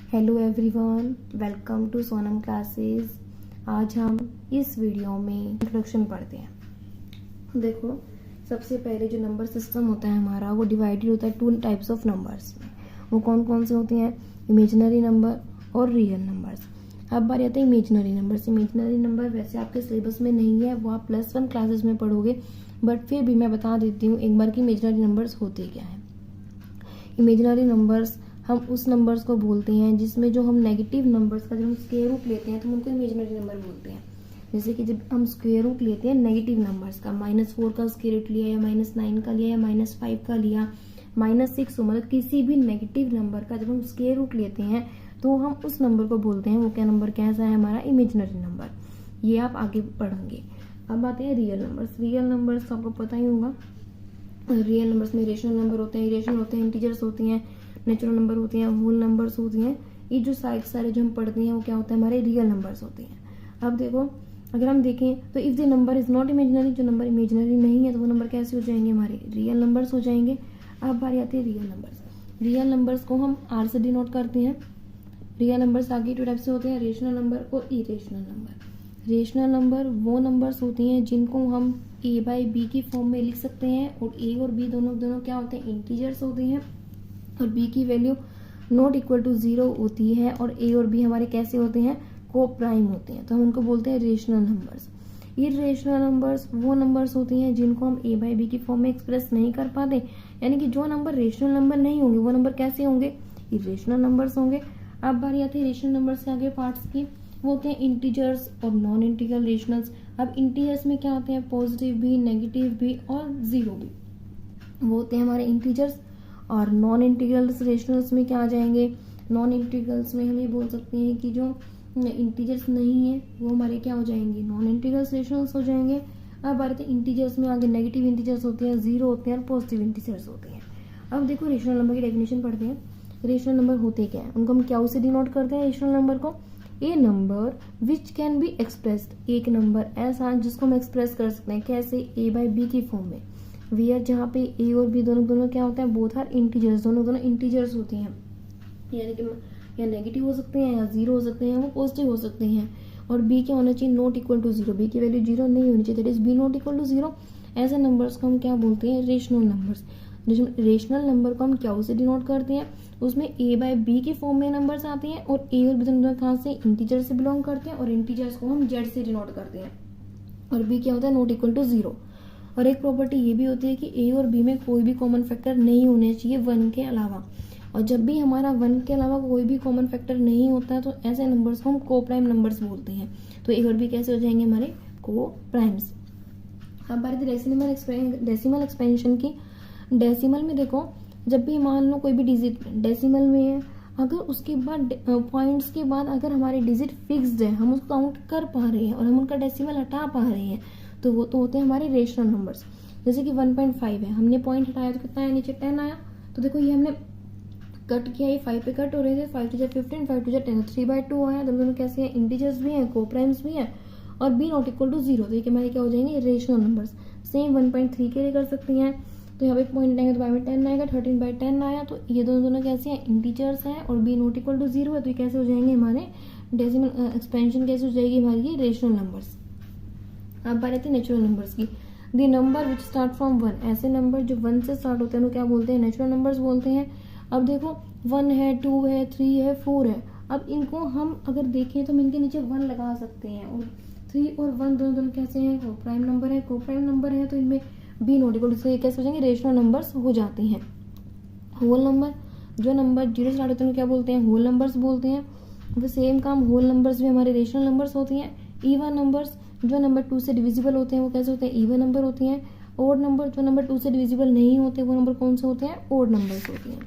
Hello everyone, welcome to Sonam classes. आज हम इस वीडियो में इंट्रोडक्शन पढ़ते हैं। देखो, सबसे पहले जो नंबर सिस्टम होता है हमारा, वो डिवाइडेड होता है टू टाइप्स ऑफ नंबर्स में। वो कौन कौन से होते हैं? इमेजिनरी नंबर और रियल नंबर्स। अब बात आती है इमेजिनरी नंबर्स। इमेजिनरी नंबर वैसे आपके सिलेबस में नहीं है, वो आप +1 क्लासेस में पढ़ोगे, बट फिर भी मैं बता देती हूँ एक बार कि इमेजिनरी नंबर्स होते क्या हैं। इमेजिनरी नंबर्स हम उस नंबर्स को बोलते हैं जिसमें जो हम नेगेटिव नंबर्स का जब हम स्क्वायर रूट लेते हैं तो हम उनको इमेजिनरी नंबर बोलते हैं। जैसे कि जब हम स्क्वायर रूट लेते हैं नेगेटिव नंबर्स का, -4 का स्क्वायर रूट लिया या -9 का लिया या -5 का लिया, -6 मतलब किसी भी नेगेटिव नंबर का जब हम स्क्वायर रूट लेते हैं तो हम उस नंबर को बोलते हैं, वो क्या नंबर कैसा है हमारा? Imaginary number. ये आप आगे पढ़ेंगे। अब आते हैं रियल नंबर्स। रियल नंबर्स आपको पता ही होगा। रियल नंबर्स में रेशनल नंबर होते हैं, इरेशनल होते हैं, इंटीजर्स होती हैं, नेचुरल नंबर होती हैं, होल नंबर्स होती हैं। ये जो सारे जो हम पढ़ते हैं वो क्या होता है? हमारे रियल नंबर्स होते हैं। अब देखो, अगर हम देखें तो if the number is not imaginary, जो नंबर इमेजिनरी नहीं है तो वो नंबर कैसे हो जाएंगे? हमारे रियल नंबर्स हो जाएंगे। अब बारी आती है रियल नंबर्स। रियल नंबर्स को हम आर से डिनोट करते हैं। रियल नंबर्स आगे टू टाइप से होते हैं, रेशनल नंबर और इरेशनल नंबर। रेशनल नंबर वो नंबर्स होती हैं जिनको हम a/b की फॉर्म में लिख सकते हैं, और a और b दोनों क्या होते हैं? इंटीजर्स होते हैं, और b की वैल्यू नॉट इक्वल टू 0 होती है, और a और b हमारे कैसे होते हैं? को प्राइम होते हैं, तो हम उनको बोलते हैं रेशनल नंबर्स। इरेशनल नंबर्स वो नंबर्स होती हैं जिनको हम a/b की फॉर्म में एक्सप्रेस नहीं कर पाते, यानी कि जो नंबर रेशनल नंबर नहीं होंगे वो नंबर कैसे होंगे? इरेशनल नंबर्स होंगे। अब बारी आती है रेशनल नंबर्स के आगे पार्ट्स की। वो होते हैं इंटीजर्स और नॉन इंटीग्रल रेशनल्स। अब इंटीजर्स में क्या होते हैं? पॉजिटिव भी, नेगेटिव भी और जीरो भी, वो होते हैं हमारे इंटीजर्स। और नॉन इंटीग्रल्स रेशनल्स में क्या आ जाएंगे? नॉन इंटीग्रल्स में हम ये बोल सकते हैं कि जो इंटीजर्स नहीं है वो हमारे क्या हो जाएंगे? नॉन इंटीग्रल्स रेशनल्स हो जाएंगे। अब बात है इंटीजर्स में, आगे नेगेटिव इंटीजर्स होते हैं, जीरो होते हैं और पॉजिटिव इंटीजर्स होते हैं। अब देखो, रेशनल नंबर की डेफिनेशन पढ़ते हैं। रेशनल नंबर होते क्या है? उनको हम क्या से डिनोट करते हैं? रेशनल नंबर को a number which can be expressed, एक नंबर ऐसा जिसको हम एक्सप्रेस कर सकते हैं कैसे? a/b की फॉर्म में। वेयर जहाँ पे a और b दोनों क्या होता है? बोथ आर इंटीजर्स, दोनों इंटीजर्स होती हैं, यानी कि या नेगेटिव हो सकते हैं या जीरो हो सकते हैं, वो पॉजिटिव हो सकते हैं। और b क्या होना चाहिए? नॉट इक्वल टू 0, b की वैल्यू 0 नहीं होनी चाहिए, that is b not equal to 0। ऐसे नंबर्स को हम क्या बोलते हैं? Rational numbers. रेशनल नंबर को हम क्या से डिनोट करते हैं? उसमें a/b की फॉर्म में नंबर्स आते हैं, और a और b दोनों कहाँ से? इंटीजर से बिलोंग करते हैं, और इंटीजर्स को हम z से डिनोट करते हैं। और b क्या होता है? Not equal to 0। और एक प्रॉपर्टी ये भी होती है कि a और b में कोई भी कॉमन फैक्टर नहीं होने चाहिए 1 के अलावा। और जब भी हमारा 1 के अलावा कोई भी कॉमन फैक्टर नहीं होता है तो ऐसे नंबर्स को हम को प्राइम नंबर्स बोलते हैं। तो a और b कैसे हो जाएंगे? हमारे को प्राइम्स। अब बात डेसिमल एक्सपेंशन की। डेसिमल में देखो, जब भी मान लो कोई भी डिजिट डेसिमल में है, अगर उसके बाद पॉइंट्स के बाद अगर हमारे डिजिट फिक्स्ड है, हम उसको काउंट कर पा रहे हैं और हम उनका डेसिमल हटा पा रहे हैं, तो वो तो होते हैं हमारे रेशनल नंबर्स। जैसे कि 1.5 है, हमने पॉइंट हटाया तो कितना आया? नीचे 10 आया। तो देखो, ये हमने कट किया, ये 5 पे कट हो रहे थे, 5 टू 15, 5 टू 10, 3/2 आया। दोनों कैसे हैं? इंटीजर्स भी हैं, को प्राइम्स भी हैं, और b नॉट इक्वल टू 0, तो ये हमारे क्या हो जाएंगे? Rational numbers. सेम 1.3 के लिए कर सकती हैं, तो यहाँ पे पॉइंट लगाएंगे तो बाय में 10 आएगा, 13/10 आया। तो ये दोनों कैसे हैं? इंटीजर्स हैं, और b नॉट इक्वल टू 0 है, तो ये कैसे हो जाएंगे? हमारे डेसिमल एक्सपेंशन कैसे हो जाएगी? हमारी रेशनल नंबर्स। अब बात आती है नेचुरल नंबर्स की। The number which start from 1, ऐसे नंबर जो 1 से स्टार्ट होते हैं उनको क्या बोलते हैं? नेचुरल नंबर्स बोलते हैं। अब देखो, 1 है, 2 है, 3 है, 4 है। अब इनको हम अगर देखें तो हम इनके नीचे 1 लगा सकते हैं, और 3 और 1 दोनों कैसे हैं? को प्राइम नंबर है, को प्राइम नंबर है, तो इनमें b नॉट इक्वल टू, कैसे हो जाएंगे? रेशनल नंबर्स हो जाते हैं। होल नंबर, जो नंबर 0 से स्टार्ट होते हैं क्या बोलते हैं? होल नंबर्स बोलते हैं। वो सेम काम, होल नंबर्स भी हमारे रेशनल नंबर्स होती हैं। इवन नंबर्स, जो नंबर 2 से डिविजिबल होते हैं वो कैसे होते हैं? इवन नंबर होती हैं। ओड नंबर, जो नंबर 2 से डिविजिबल नहीं होते वो नंबर कौन से होते हैं? ओड नंबर्स होते हैं।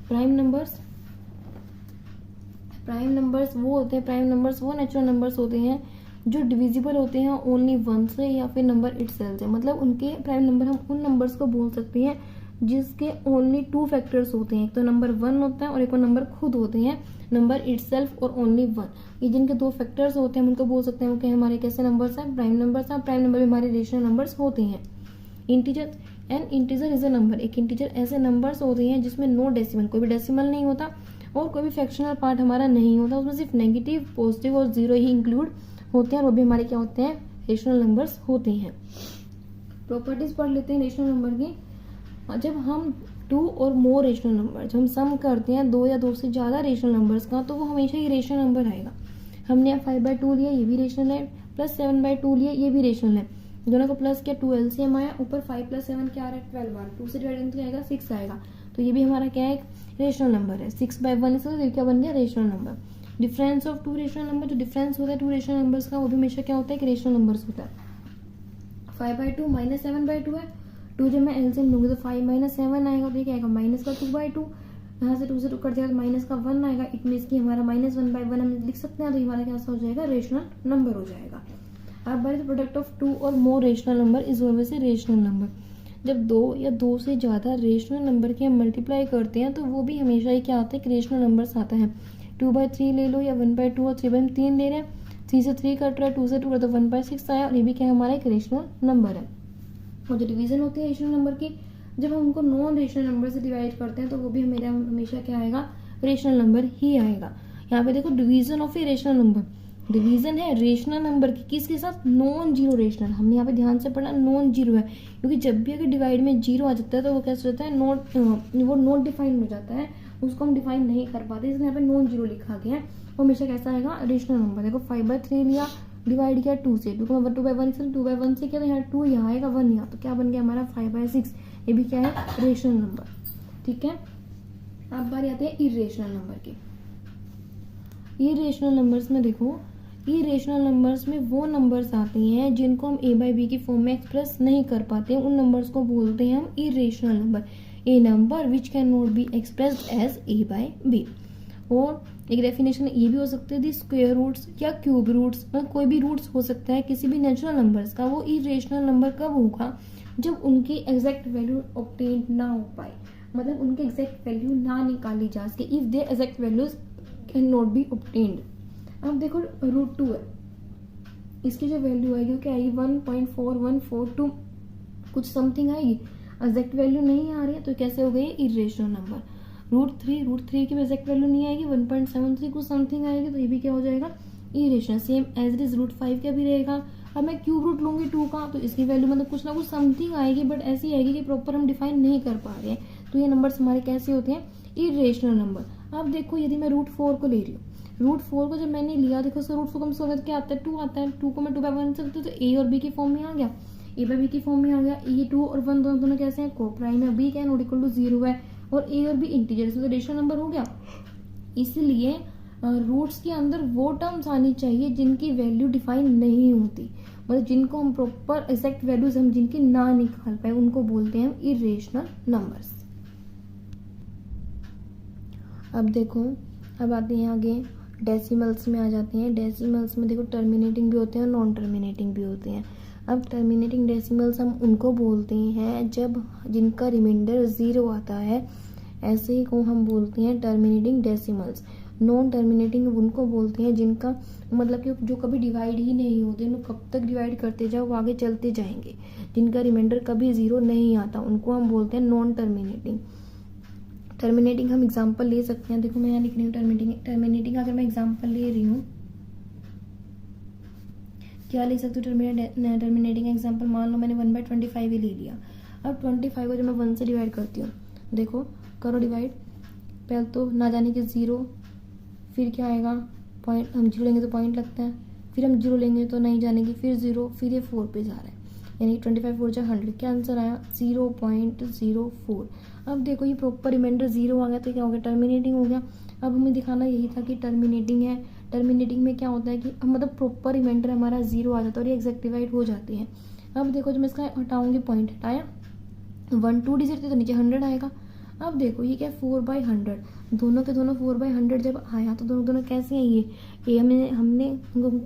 प्राइम नंबर्स, प्राइम नंबर्स वो होते हैं, प्राइम नंबर्स वो नेचुरल नंबर्स होते हैं जो डिविजिबल होते हैं ओनली 1 से या फिर नंबर इटसेल्फ से। मतलब उनके प्राइम नंबर हम उन नंबर्स को बोल सकते हैं जिसके ओनली 2 फैक्टर्स होते हैं, एक तो नंबर 1 होता है और एक और नंबर खुद होते हैं, नंबर इटसेल्फ और ओनली 1। ये जिनके 2 फैक्टर्स होते हैं हम उनको बोल सकते हैं कि हमारे कैसे नंबर्स हैं? प्राइम नंबर्स हैं। प्राइम नंबर भी हमारे रेशनल नंबर्स होते हैं। Integer, N integer is a number, एक इंटीजर ऐसे नंबर्स होते हैं जिसमें नो डेसिमल, कोई भी डेसिमल नहीं होता और कोई भी फ्रैक्शनल पार्ट हमारा नहीं होता, उसमें सिर्फ नेगेटिव, पॉजिटिव और जीरो ही इंक्लूड होते हैं और वो भी हमारे क्या होते हैं, रेशनल नंबर्स होते हैं। प्रॉपर्टीज पढ़ लेते हैं रेशनल नंबर की। जब हम to or more rational number, जब हम सम करते हैं दो या दो से ज्यादा रेशनल नंबर्स का, तो वो हमेशा ही रेशनल नंबर आएगा। हमने यहाँ 5/2 लिया, ये भी रेशनल है, प्लस 7/2 लिया, ये भी रेशनल है, दोनों को प्लस किया, 2 LCM आया, ऊपर 5 + 7 क्या आ रहा है, 12 आ रहा है, 2 से डिवाइड आएगा 6 आएगा, तो ये भी हमारा क्या है, एक रेशनल नंबर है। 6/1 इसलिए क्या बन गया, rational number. Difference of two rational number, जो डिफरेंस होता है टू रेशनल नंबर्स का, वो भी हमेशा क्या होता है, कि रेशनल नंबर्स होता है। 5/2 - 7/2 है, 2 जब मैं एलसीएम लूंगी तो 5 - 7 आएगा, तो ये क्या आएगा, माइनस का 2/2, यहाँ से 2 से 2 कट जाएगा तो माइनस का 1 आएगा, इट मीन्स की हमारा -1/1 हम लिख सकते हैं, तो हमारा क्या हो जाएगा, रेशनल नंबर हो जाएगा। अब बात है product of two or more rational number is always a rational number. जब दो या दो से ज्यादा रेशनल नंबर के हम मल्टीप्लाई करते हैं तो वो भी हमेशा ही क्या आता है, रेशनल नंबर्स आता है। 2/3 ले लो या 1/2 और 3/3 ले रहे हैं, 3 से 3 कट रहा है, 2 से 2 तो 1/6 आया, और ये भी क्या हमारा एक रेशनल नंबर है। और जो डिवीजन होती है रेशनल नंबर की, जब हम उनको नॉन रेशनल नंबर से डिवाइड करते हैं तो वो भी हमें हमेशा क्या आएगा, रेशनल नंबर ही आएगा। यहाँ पे देखो division of A rational number, division है रेशनल नंबर की किसके साथ, नॉन जीरो रेशनल। हमने यहाँ पे ध्यान से पढ़ा नॉन जीरो है, क्योंकि जब भी अगर डिवाइड में जीरो आ जाता है तो वो कैसे होता है, वो नॉट डिफाइन हो जाता है, उसको हम डिफाइन नहीं कर पाते, इसलिए यहाँ पे नॉन जीरो लिखा गया है। वो हमेशा कैसा आएगा, रेशनल नंबर। देखो 5/3 लिया, डिवाइड किया 2 से, 2/1 से किया, तो यहाँ 2 यहाँ आएगा, 1 यहाँ, तो क्या बन गया हमारा 5/6। ये भी क्या है, रेशनल नंबर। ठीक है, अब बारी आती है इरेशनल नंबर की। इरेशनल नंबर्स में देखो, इरेशनल नंबर्स में वो नंबर्स आते हैं जिनको हम a/b की फॉर्म में एक्सप्रेस नहीं कर पाते, उन नंबर्स को बोलते हैं हम irrational number. A number which can not be expressed as a/b। और एक डेफिनेशन ये भी हो सकती है दी स्क्वायर रूट्स या क्यूब रूट्स, मतलब कोई भी रूट्स हो सकता है किसी भी नेचुरल नंबर्स का। वो इरेशनल नंबर कब होगा, जब उनकी एग्जैक्ट वैल्यू ऑब्टेन ना हो पाए, मतलब उनकी एग्जैक्ट वैल्यू ना निकाली जा सके, if there exact values can not be obtained. अब देखो √2 है, इसकी जो वैल्यू आएगी वो क्या आएगी, 1.4142 कुछ समथिंग आएगी, एग्जैक्ट वैल्यू नहीं आ रही है, तो कैसे हो गई इरेशनल नंबर। √3 की एग्जैक्ट वैल्यू नहीं आएगी, 1.73 कुछ समथिंग आएगी, तो ये भी क्या हो जाएगा, irrational. Same as it is √5 का भी रहेगा। अब मैं क्यूब रूट लूंगी 2 का, तो इसकी वैल्यू मतलब कुछ ना कुछ समथिंग आएगी, बट ऐसी आएगी कि प्रॉपर हम डिफाइन नहीं कर पा रहे हैं, तो ये नंबर्स हमारे कैसे होते हैं, इरेशनल नंबर। अब देखो यदि मैं √4 को ले रही हूँ, √4 को जब मैंने लिया, देखो सर √4 को हम सोचा क्या आता है, 2 आता है, 2 को मैं 2/1 से, तो ए और बी की फॉर्म में आ गया, a/b की फॉर्म में आ गया। ये 2 और 1 दोनों कैसे हैं, कोप्राइम है, b क्या नॉट इक्वल टू 0 है, और a और b इंटीजर, इसमें तो रेशनल नंबर हो गया। इसलिए रूट्स के अंदर वो टर्म्स आनी चाहिए जिनकी वैल्यू डिफाइन नहीं होती, मतलब जिनको हम प्रॉपर एग्जैक्ट वैल्यूज हम जिनकी ना निकाल पाए, उनको बोलते हैं हम इरेशनल नंबर्स। अब देखो, अब आते हैं आगे डेसिमल्स में आ जाते हैं। डेसिमल्स में देखो टर्मिनेटिंग भी होते हैं और नॉन टर्मिनेटिंग भी होते हैं। अब टर्मिनेटिंग डेसिमल्स हम उनको बोलते हैं जब जिनका रिमाइंडर 0 आता है, ऐसे ही को हम बोलते हैं टर्मिनेटिंग डेसिमल्स। नॉन टर्मिनेटिंग उनको बोलते हैं जिनका मतलब कि जो कभी डिवाइड ही नहीं होते, उनको कब तक डिवाइड करते जाओ वो आगे चलते जाएंगे, जिनका रिमाइंडर कभी 0 नहीं आता, उनको हम बोलते हैं नॉन टर्मिनेटिंग। टर्मिनेटिंग हम एग्जांपल ले सकते हैं, देखो मैं यहाँ लिख रही हूँ टर्मिनेटिंग अगर मैं एग्जांपल ले रही हूँ, क्या लिख सकती हूँ टर्मिनेटिंग एग्जांपल। मान लो मैंने 1/25 ही ले लिया। अब 25 को जब मैं 1 से डिवाइड करती हूँ, देखो करो डिवाइड, पहले तो ना जाने के 0, फिर क्या आएगा पॉइंट, हम 0 लेंगे तो पॉइंट लगता है, फिर हम 0 लेंगे तो नहीं जानेंगे, फिर 0, फिर ये 4 पे जा रहा है, यानी 25 4 जा 100, क्या आंसर आया 0.04। अब देखो ये प्रॉपर रिमाइंडर 0 आ गया, तो क्या हो गया, टर्मिनेटिंग हो गया। अब हमें दिखाना यही था कि टर्मिनेटिंग है। टर्मिनेटिंग में क्या होता है कि मतलब प्रॉपर रिमाइंडर हमारा 0 आ जाता है और ये एग्जैक्ट डिवाइड हो जाते हैं। अब देखो जब मैं इसका हटाऊंगी, पॉइंट हटाया, 1 2 डिजिट थे तो नीचे 100 आएगा। अब देखो ये क्या 4/100, दोनों के दोनों 4/100 जब आया तो दोनों कैसे हैं, ये हमने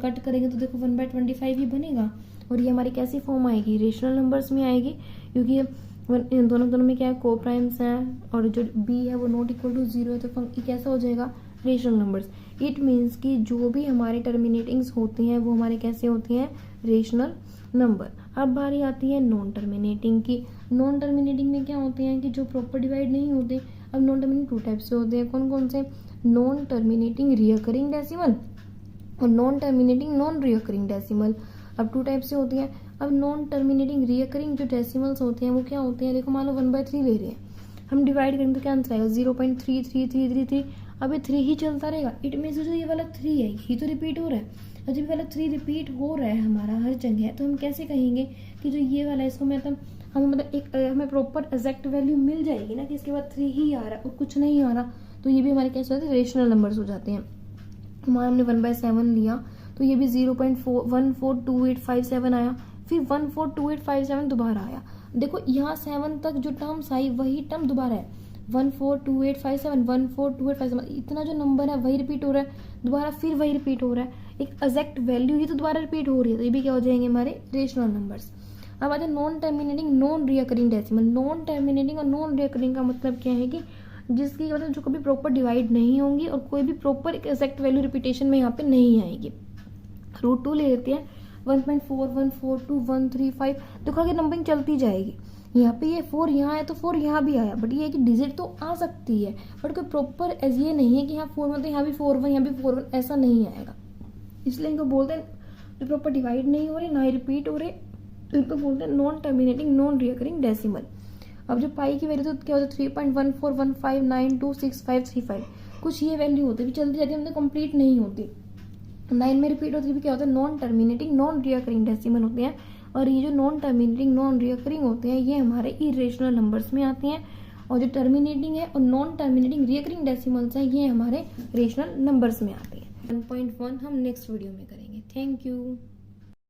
कट करेंगे तो देखो 1/25 ही बनेगा, और ये हमारी कैसी फॉर्म आएगी, रेशनल नंबर्स में आएगी, क्योंकि दोनों में क्या है, को प्राइम्स हैं, और जो b है वो नॉट इक्वल टू 0 है, तो ये कैसा हो जाएगा, रेशनल नंबर्स। इट मीन्स कि जो भी हमारे टर्मिनेटिंग्स होती हैं वो हमारे कैसे होती हैं, रेशनल नंबर। अब बारी आती है नॉन टर्मिनेटिंग की। नॉन टर्मिनेटिंग में क्या होते हैं कि जो प्रॉपर डिवाइड नहीं होते। अब नॉन टर्मिनेटिंग टू टाइप से होते हैं, कौन कौन से, नॉन टर्मिनेटिंग रिकरिंग डेसिमल और non terminating non recurring decimal. अब टू टाइप से होती है। अब नॉन टर्मिनेटिंग रिकरिंग जो डेसिमल्स होते हैं वो क्या होते हैं, देखो मान लो 1/3 ले रहे हैं, हम डिवाइड करेंगे तो क्या आंसर आएगा 0.33333। अब ये 3 ही चलता रहेगा। इट मीन्स जो ये वाला 3 है यही तो रिपीट हो रहा है, और जब ये वाला 3 रिपीट हो रहा है हमारा हर जगह, तो हम कैसे कहेंगे कि जो ये वाला है इसको मतलब हमें मतलब एक हमें प्रॉपर एग्जैक्ट वैल्यू मिल जाएगी ना कि इसके बाद 3 ही आ रहा है और कुछ नहीं आ रहा, तो ये भी हमारे कैसे होते हैं, रेशनल नंबर्स हो जाते हैं। हमारा हमने 1/7 लिया तो ये भी 0.142857 आया, फिर 142857 दोबारा आया। देखो यहाँ 7 तक जो टर्म्स आई वही टर्म दोबारा है, 142857 142857, इतना जो नंबर है वही रिपीट हो रहा है दोबारा, फिर वही रिपीट हो रहा है, एक एग्जैक्ट वैल्यू ही तो दोबारा रिपीट हो रही है, तो ये भी क्या हो जाएंगे हमारे रेशनल नंबर्स। अब आते हैं non terminating non recurring decimal. Non terminating और नॉन रिकरिंग का मतलब क्या है कि जिसकी मतलब जो कभी प्रॉपर डिवाइड नहीं होंगी और कोई भी प्रॉपर एग्जैक्ट वैल्यू रिपीटेशन में यहाँ पे नहीं आएगी। √2 ले लेते हैं, 1.414213 देखो आगे नंबरिंग चलती जाएगी। यहाँ पे ये 4 यहाँ है तो 4 यहाँ भी आया, बट ये है कि डिजिट तो आ सकती है बट कोई प्रॉपर ये नहीं है कि यहाँ 4 में तो यहाँ भी 4 यहाँ भी 4 ऐसा नहीं आएगा। इसलिए इनको बोलते हैं जो प्रॉपर डिवाइड नहीं हो रहे ना ही रिपीट हो रहे, तो इनको बोलते हैं non terminating non recurring decimal. अब जो पाई की वैल्यू तो क्या होता है 3.1415926535, कुछ ये वैल्यू होती है चलती जाती है मतलब कंप्लीट नहीं होती, 9 में रिपीट होती है भी क्या होता है non terminating non recurring decimal होते हैं। और ये जो नॉन टर्मिनेटिंग नॉन रिकरिंग होते हैं ये हमारे इरेशनल नंबर्स में आते हैं, और जो टर्मिनेटिंग है और नॉन टर्मिनेटिंग रिकरिंग डेसिमल्स हैं ये हमारे रेशनल नंबर्स में आते हैं। 1.1 हम नेक्स्ट वीडियो में करेंगे। Thank you.